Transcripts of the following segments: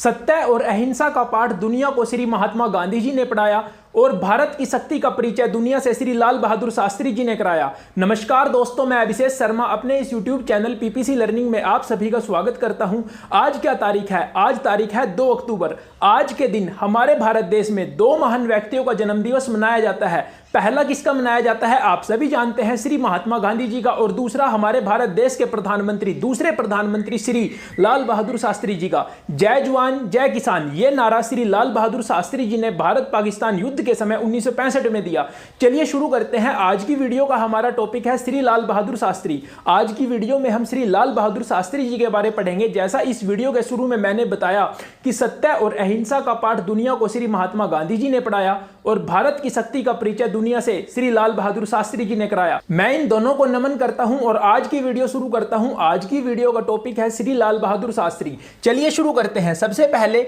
सत्य और अहिंसा का पाठ दुनिया को श्री महात्मा गांधी जी ने पढ़ाया और भारत की शक्ति का परिचय दुनिया से श्री लाल बहादुर शास्त्री जी ने कराया। नमस्कार दोस्तों, मैं अभिषेक शर्मा अपने इस YouTube चैनल पीपीसी लर्निंग में आप सभी का स्वागत करता हूं। आज क्या तारीख है? आज तारीख है 2 अक्टूबर। आज के दिन हमारे भारत देश में 2 महान व्यक्तियों का जन्मदिवस मनाया जाता है। पहला किसका मनाया जाता है आप सभी जानते हैं, श्री महात्मा गांधी जी का, और दूसरा हमारे भारत देश के प्रधानमंत्री, दूसरे प्रधानमंत्री श्री लाल बहादुर शास्त्री जी का। जय जवान जय किसान, ये नारा श्री लाल बहादुर शास्त्री जी ने भारत पाकिस्तान युद्ध के समय 1965 में दिया। चलिए शुरू करते हैं। आज की वीडियो का हमारा टॉपिक है श्री लाल बहादुर शास्त्री। आज की वीडियो में हम श्री लाल बहादुर शास्त्री जी के बारे में पढ़ेंगे। जैसा इस वीडियो के शुरू में मैंने बताया कि सत्य और अहिंसा का पाठ दुनिया को श्री महात्मा गांधी जी ने पढ़ाया और भारत की शक्ति का परिचय दुनिया से श्री लाल बहादुर शास्त्री जी ने कराया। मैं इन दोनों को नमन करता हूं और आज की वीडियो शुरू करता हूं। आज की वीडियो का टॉपिक है श्री लाल बहादुर शास्त्री। चलिए शुरू करते हैं। सबसे पहले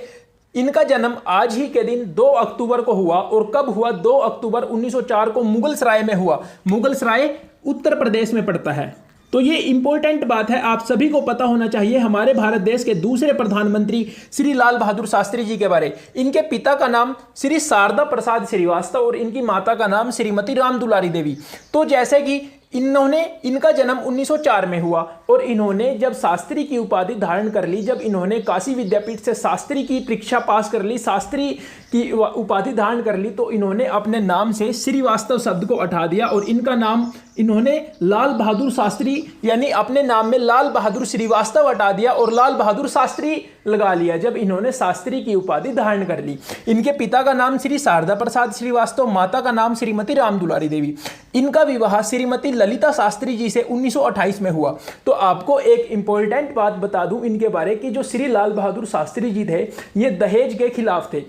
इनका जन्म आज ही के दिन 2 अक्टूबर को हुआ। और कब हुआ? 2 अक्टूबर 1904 को मुगलसराय में हुआ। मुगलसराय उत्तर प्रदेश में पड़ता है। तो ये इंपॉर्टेंट बात है, आप सभी को पता होना चाहिए हमारे भारत देश के दूसरे प्रधानमंत्री श्री लाल बहादुर शास्त्री जी के बारे। इनके पिता का नाम श्री शारदा प्रसाद श्रीवास्तव और इनकी माता का नाम श्रीमती राम दुलारी देवी। तो जैसे कि इनका जन्म 1904 में हुआ और इन्होंने जब शास्त्री की उपाधि धारण कर ली, जब इन्होंने काशी विद्यापीठ से शास्त्री की परीक्षा पास कर ली, शास्त्री की उपाधि धारण कर ली, तो इन्होंने अपने नाम से श्रीवास्तव शब्द को हटा दिया और इनका नाम इन्होंने लाल बहादुर शास्त्री, यानी अपने नाम में लाल बहादुर श्रीवास्तव हटा दिया और लाल बहादुर शास्त्री लगा लिया जब इन्होंने शास्त्री की उपाधि धारण कर ली। इनके पिता का नाम श्री शारदा प्रसाद श्रीवास्तव, माता का नाम श्रीमती राम दुलारी देवी। इनका विवाह श्रीमती ललिता शास्त्री जी से 1928 में हुआ। तो आपको एक इंपॉर्टेंट बात बता दूं इनके बारे की, जो श्री लाल बहादुर शास्त्री जी थे ये दहेज के खिलाफ थे।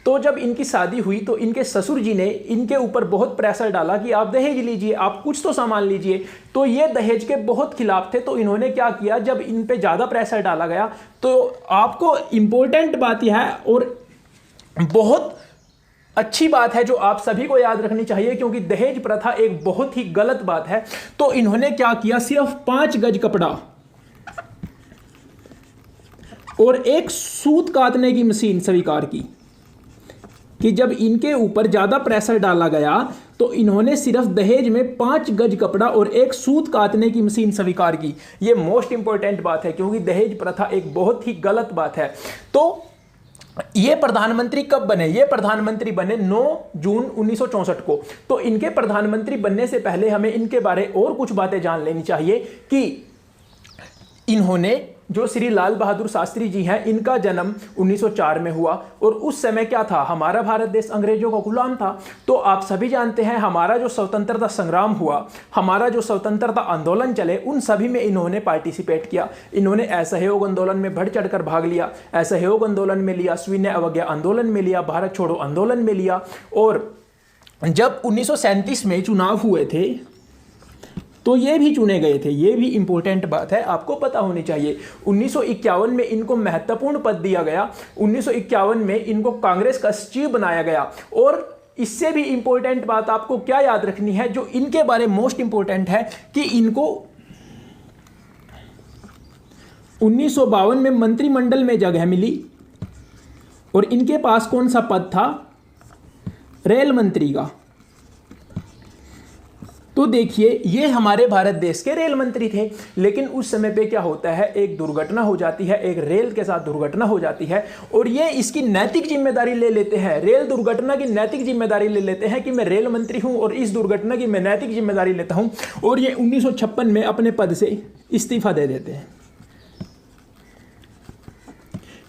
तो जब इनकी शादी हुई तो इनके ससुर जी ने इनके ऊपर बहुत प्रेशर डाला कि आप दहेज लीजिए, आप कुछ तो सामान लीजिए। तो ये दहेज के बहुत खिलाफ थे। तो इन्होंने क्या किया, जब इन पे ज़्यादा प्रेशर डाला गया, तो आपको इंपॉर्टेंट बात यह है और बहुत अच्छी बात है जो आप सभी को याद रखनी चाहिए, क्योंकि दहेज प्रथा एक बहुत ही गलत बात है। तो इन्होंने क्या किया, सिर्फ 5 गज कपड़ा और एक सूत काटने की मशीन स्वीकार की। कि जब इनके ऊपर ज्यादा प्रेशर डाला गया तो इन्होंने सिर्फ दहेज में 5 गज कपड़ा और एक सूत काटने की मशीन स्वीकार की। यह मोस्ट इंपॉर्टेंट बात है, क्योंकि दहेज प्रथा एक बहुत ही गलत बात है। तो ये प्रधानमंत्री कब बने? ये प्रधानमंत्री बने 9 जून 1964 को। तो इनके प्रधानमंत्री बनने से पहले हमें इनके बारे और कुछ बातें जान लेनी चाहिए कि इन्होंने, जो श्री लाल बहादुर शास्त्री जी हैं, इनका जन्म 1904 में हुआ और उस समय क्या था, हमारा भारत देश अंग्रेजों का गुलाम था। तो आप सभी जानते हैं हमारा जो स्वतंत्रता संग्राम हुआ, हमारा जो स्वतंत्रता आंदोलन चले, उन सभी में इन्होंने पार्टिसिपेट किया। इन्होंने असहयोग आंदोलन में बढ़ चढ़कर भाग लिया, असहयोग आंदोलन में लिया, सविनय अवज्ञा आंदोलन में लिया, भारत छोड़ो आंदोलन में लिया। और जब 1937 में चुनाव हुए थे तो ये भी चुने गए थे। ये भी इंपॉर्टेंट बात है, आपको पता होनी चाहिए। 1951 में इनको महत्वपूर्ण पद दिया गया। 1951 में इनको कांग्रेस का सचिव बनाया गया। और इससे भी इंपॉर्टेंट बात आपको क्या याद रखनी है, जो इनके बारे में मोस्ट इंपॉर्टेंट है, कि इनको 1952 में मंत्रिमंडल में जगह मिली और इनके पास कौन सा पद था? रेल मंत्री का। तो देखिए, ये हमारे भारत देश के रेल मंत्री थे, लेकिन उस समय पे क्या होता है, एक दुर्घटना हो जाती है, एक रेल के साथ दुर्घटना हो जाती है और ये इसकी नैतिक जिम्मेदारी ले लेते हैं। रेल दुर्घटना की नैतिक जिम्मेदारी ले लेते हैं कि मैं रेल मंत्री हूं और इस दुर्घटना की मैं नैतिक जिम्मेदारी लेता हूं, और ये 1956 में अपने पद से इस्तीफा दे देते हैं।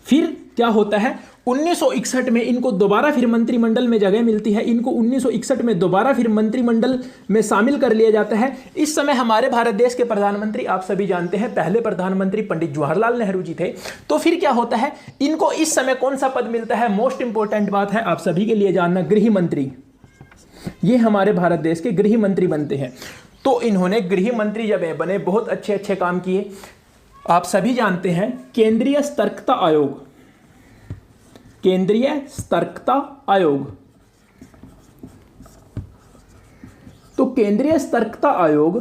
फिर क्या होता है, 1961 में इनको दोबारा फिर मंत्रिमंडल में जगह मिलती है। इनको 1961 में दोबारा फिर मंत्रिमंडल में शामिल कर लिया जाता है। इस समय हमारे भारत देश के प्रधानमंत्री आप सभी जानते हैं, पहले प्रधानमंत्री पंडित जवाहरलाल नेहरू जी थे। तो फिर क्या होता है, इनको इस समय कौन सा पद मिलता है? मोस्ट इंपॉर्टेंट बात है आप सभी के लिए जानना, गृह मंत्री। ये हमारे भारत देश के गृह मंत्री बनते हैं। तो इन्होंने गृह मंत्री जब बने, बहुत अच्छे अच्छे काम किए। आप सभी जानते हैं केंद्रीय सतर्कता आयोग, केंद्रीय सतर्कता आयोग। तो केंद्रीय सतर्कता आयोग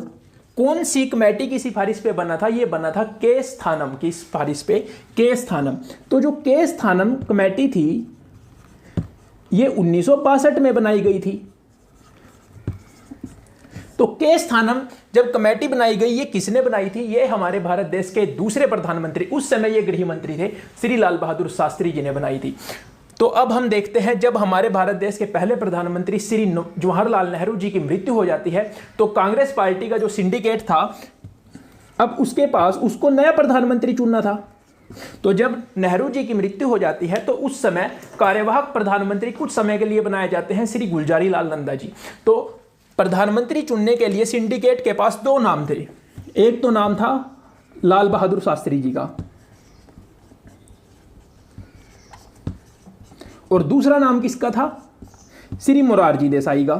कौन सी कमेटी की सिफारिश पे बना था? ये बना था के स्थानम की सिफारिश पे, के स्थानम। तो जो के स्थानम कमेटी थी ये 1962 में बनाई गई थी। तो के स्थानम जब कमेटी बनाई गई, ये किसने बनाई थी? ये हमारे भारत देश के दूसरे प्रधानमंत्री, उस समय ये गृह मंत्री थे, श्री लाल बहादुर शास्त्री जी ने बनाई थी। तो अब हम देखते हैं, जब हमारे भारत देश के पहले प्रधानमंत्री श्री जवाहरलाल नेहरू जी की मृत्यु हो जाती है तो कांग्रेस पार्टी का जो सिंडिकेट था, अब उसके पास उसको नया प्रधानमंत्री चुनना था। तो जब नेहरू जी की मृत्यु हो जाती है तो उस समय कार्यवाहक प्रधानमंत्री कुछ समय के लिए बनाए जाते हैं श्री गुलजारी लाल नंदा जी। तो प्रधानमंत्री चुनने के लिए सिंडिकेट के पास दो नाम थे। एक तो नाम था लाल बहादुर शास्त्री जी का और दूसरा नाम किसका था? श्री मोरारजी देसाई का।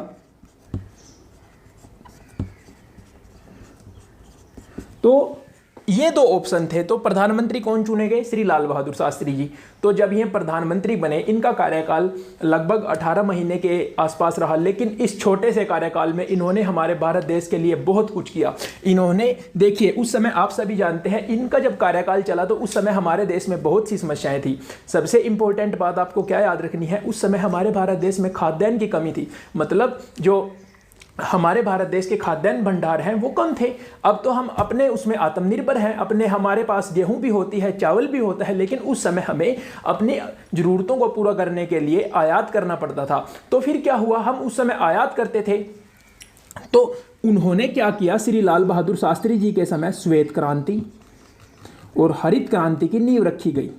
तो ये दो ऑप्शन थे। तो प्रधानमंत्री कौन चुने गए? श्री लाल बहादुर शास्त्री जी। तो जब ये प्रधानमंत्री बने, इनका कार्यकाल लगभग 18 महीने के आसपास रहा, लेकिन इस छोटे से कार्यकाल में इन्होंने हमारे भारत देश के लिए बहुत कुछ किया। इन्होंने, देखिए उस समय आप सभी जानते हैं, इनका जब कार्यकाल चला तो उस समय हमारे देश में बहुत सी समस्याएं थी। सबसे इंपॉर्टेंट बात आपको क्या याद रखनी है, उस समय हमारे भारत देश में खाद्यान्न की कमी थी। मतलब जो हमारे भारत देश के खाद्यान्न भंडार हैं वो कम थे। अब तो हम अपने उसमें आत्मनिर्भर हैं, अपने हमारे पास गेहूं भी होती है, चावल भी होता है, लेकिन उस समय हमें अपनी ज़रूरतों को पूरा करने के लिए आयात करना पड़ता था। तो फिर क्या हुआ, हम उस समय आयात करते थे। तो उन्होंने क्या किया, श्री लाल बहादुर शास्त्री जी के समय श्वेत क्रांति और हरित क्रांति की नींव रखी गई,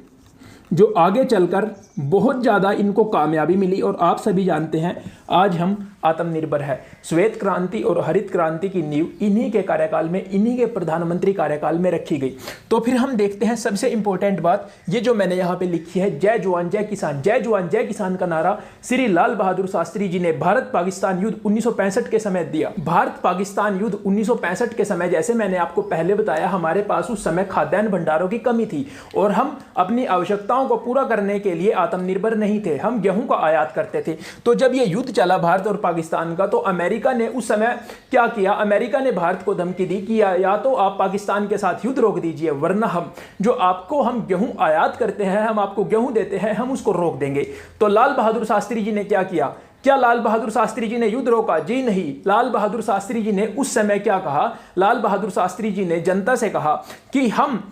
जो आगे चलकर बहुत ज़्यादा इनको कामयाबी मिली। और आप सभी जानते हैं आज हम आत्मनिर्भर है। श्वेत क्रांति और हरित क्रांति की नींव इन्हीं के कार्यकाल में, इन्हीं के प्रधानमंत्री कार्यकाल में रखी गई। तो फिर हम देखते हैं सबसे इंपॉर्टेंट बात, ये जो मैंने यहाँ पे लिखी है, जय जवान जय किसान। जय जवान जय किसान का नारा श्री लाल बहादुर शास्त्री जी ने भारत पाकिस्तान युद्ध 1965 के समय दिया। भारत पाकिस्तान युद्ध 1965 के समय, जैसे मैंने आपको पहले बताया, हमारे पास उस समय खाद्यान्न भंडारों की कमी थी और हम अपनी आवश्यकताओं को पूरा करने के लिए आत्मनिर्भर नहीं थे, हम गेहूं का आयात करते थे। तो जब ये युद्ध चला भारत और पाकिस्तान का, तो अमेरिका ने उस समय क्या किया, अमेरिका ने भारत को धमकी दी कि या तो आप पाकिस्तान के साथ युद्ध रोक दीजिए, वरना हम जो आपको हम गेहूं आयात करते हैं, हम आपको गेहूं देते हैं, हम उसको रोक देंगे। तो लाल बहादुर शास्त्री जी ने क्या किया? क्या लाल बहादुर शास्त्री जी ने युद्ध रोका? जी नहीं। लाल बहादुर शास्त्री जी ने उस समय क्या कहा? लाल बहादुर शास्त्री जी ने जनता से कहा कि हम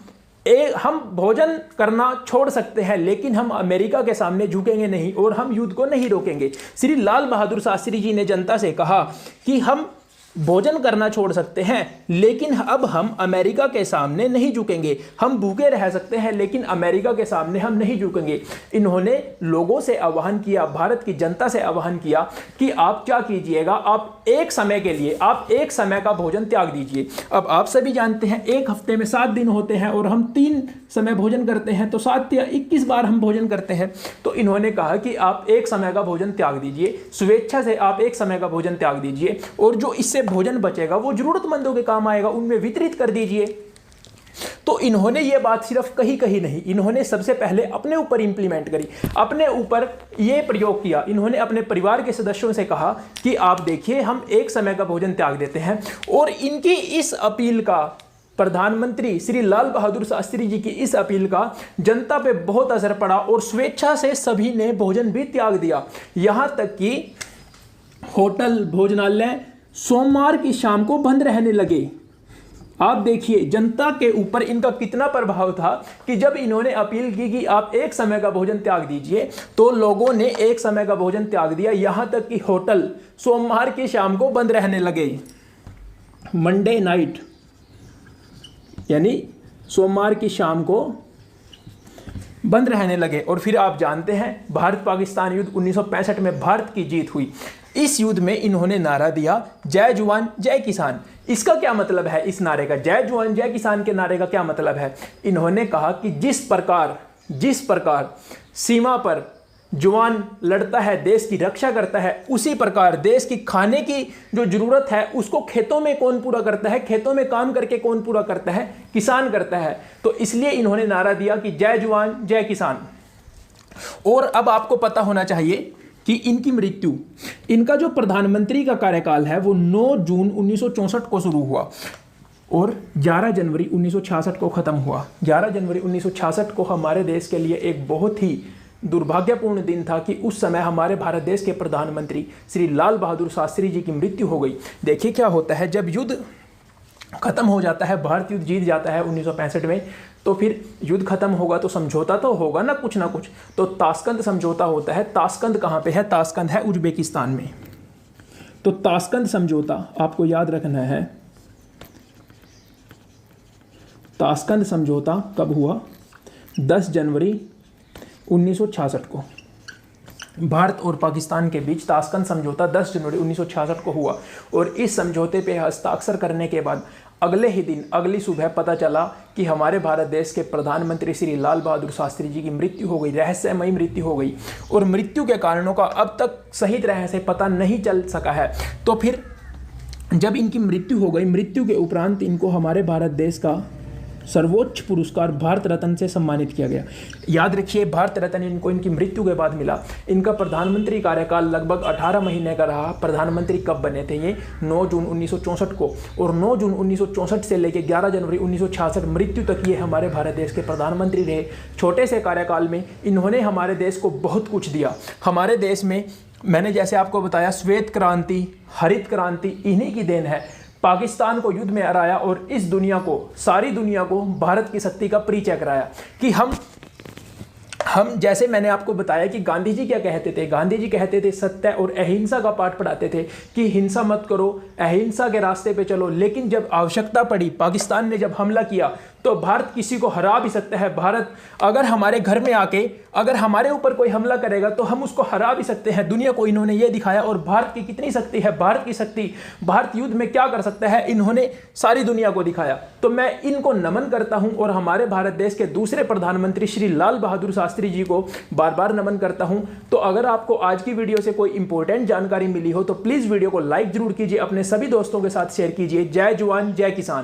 भोजन करना छोड़ सकते हैं, लेकिन हम अमेरिका के सामने झुकेंगे नहीं और हम युद्ध को नहीं रोकेंगे। श्री लाल बहादुर शास्त्री जी ने जनता से कहा कि हम भोजन करना छोड़ सकते हैं, लेकिन अब हम अमेरिका के सामने नहीं झुकेंगे। हम भूखे रह सकते हैं, लेकिन अमेरिका के सामने हम नहीं झुकेंगे। इन्होंने लोगों से आह्वान किया, भारत की जनता से आह्वान किया कि आप क्या कीजिएगा, आप एक समय के लिए, आप एक समय का भोजन त्याग दीजिए। अब आप सभी जानते हैं एक हफ्ते में 7 दिन होते हैं और हम 3 समय भोजन करते हैं, तो 7 या 21 बार हम भोजन करते हैं। तो इन्होंने कहा कि आप एक समय का भोजन त्याग दीजिए, स्वेच्छा से आप एक समय का भोजन त्याग दीजिए, और जो इससे भोजन बचेगा वो जरूरतमंदों के काम आएगा, उनमें वितरित कर दीजिए। तो इन्होंने ये बात सिर्फ कही नहीं, इन्होंने सबसे पहले अपने ऊपर इंप्लीमेंट करी, अपने ऊपर ये प्रयोग किया। इन्होंने अपने परिवार के सदस्यों से कहा कि आप देखिए, हम एक समय का भोजन त्याग देते हैं। और इनकी इस अपील का, प्रधानमंत्री श्री लाल बहादुर शास्त्री जी की इस अपील का जनता पे बहुत असर पड़ा और स्वेच्छा से सभी ने भोजन भी त्याग दिया। यहां तक कि होटल, भोजनालय सोमवार की शाम को बंद रहने लगे। आप देखिए जनता के ऊपर इनका कितना प्रभाव था कि जब इन्होंने अपील की कि आप एक समय का भोजन त्याग दीजिए, तो लोगों ने एक समय का भोजन त्याग दिया। यहां तक कि होटल सोमवार की शाम को बंद रहने लगे। मंडे नाइट यानी सोमवार की शाम को बंद रहने लगे। और फिर आप जानते हैं भारत पाकिस्तान युद्ध 1965 में भारत की जीत हुई। इस युद्ध में इन्होंने नारा दिया, जय जवान जय किसान। इसका क्या मतलब है? इस नारे का, जय जवान जय किसान के नारे का क्या मतलब है? इन्होंने कहा कि जिस प्रकार सीमा पर जवान लड़ता है, देश की रक्षा करता है, उसी प्रकार देश की खाने की जो जरूरत है उसको खेतों में कौन पूरा करता है? खेतों में काम करके कौन पूरा करता है? किसान करता है। तो इसलिए इन्होंने नारा दिया कि जय जवान जय किसान। और अब आपको पता होना चाहिए कि इनकी मृत्यु, इनका जो प्रधानमंत्री का कार्यकाल है वो 9 जून 1964 को शुरू हुआ। और 11 जनवरी 1966 को ख़त्म हुआ। 11 जनवरी 1966 को हमारे देश के लिए एक बहुत ही दुर्भाग्यपूर्ण दिन था कि उस समय हमारे भारत देश के प्रधानमंत्री श्री लाल बहादुर शास्त्री जी की मृत्यु हो गई। देखिए क्या होता है, जब युद्ध खत्म हो जाता है, भारत युद्ध जीत जाता है 1965 में, तो फिर युद्ध खत्म होगा तो समझौता तो होगा ना कुछ। तो ताशकंद समझौता होता है। ताशकंद कहाँ पे है? ताशकंद है उज्बेकिस्तान में। तो ताशकंद समझौता आपको याद रखना है। ताशकंद समझौता कब हुआ? 10 जनवरी 1966 को भारत और पाकिस्तान के बीच ताशकंद समझौता 10 जनवरी 1966 को हुआ। और इस समझौते पे हस्ताक्षर करने के बाद अगले ही दिन, अगली सुबह पता चला कि हमारे भारत देश के प्रधानमंत्री श्री लाल बहादुर शास्त्री जी की मृत्यु हो गई, रहस्यमयी मृत्यु हो गई। और मृत्यु के कारणों का अब तक सही तरह से पता नहीं चल सका है। तो फिर जब इनकी मृत्यु हो गई, मृत्यु के उपरांत इनको हमारे भारत देश का सर्वोच्च पुरस्कार भारत रत्न से सम्मानित किया गया। याद रखिए, भारत रत्न इनको इनकी मृत्यु के बाद मिला। इनका प्रधानमंत्री कार्यकाल लगभग 18 महीने का रहा। प्रधानमंत्री कब बने थे ये? 9 जून 1964 को। और 9 जून 1964 से लेकर 11 जनवरी 1966 मृत्यु तक ये हमारे भारत देश के प्रधानमंत्री रहे। छोटे से कार्यकाल में इन्होंने हमारे देश को बहुत कुछ दिया। हमारे देश में मैंने जैसे आपको बताया, श्वेत क्रांति, हरित क्रांति इन्हीं की देन है। पाकिस्तान को युद्ध में हराया और इस दुनिया को, सारी दुनिया को भारत की शक्ति का परिचय कराया कि हम जैसे मैंने आपको बताया कि गांधी जी क्या कहते थे। गांधी जी कहते थे सत्य और अहिंसा का पाठ पढ़ाते थे कि हिंसा मत करो, अहिंसा के रास्ते पे चलो। लेकिन जब आवश्यकता पड़ी, पाकिस्तान ने जब हमला किया, तो भारत किसी को हरा भी सकता है। भारत अगर हमारे घर में आके अगर हमारे ऊपर कोई हमला करेगा तो हम उसको हरा भी सकते हैं। दुनिया को इन्होंने ये दिखाया। और भारत की कितनी शक्ति है, भारत की शक्ति, भारत युद्ध में क्या कर सकता है, इन्होंने सारी दुनिया को दिखाया। तो मैं इनको नमन करता हूं और हमारे भारत देश के दूसरे प्रधानमंत्री श्री लाल बहादुर शास्त्री जी को बार बार नमन करता हूं। तो अगर आपको आज की वीडियो से कोई इंपॉर्टेंट जानकारी मिली हो तो प्लीज वीडियो को लाइक जरूर कीजिए, अपने सभी दोस्तों के साथ शेयर कीजिए। जय जवान जय किसान।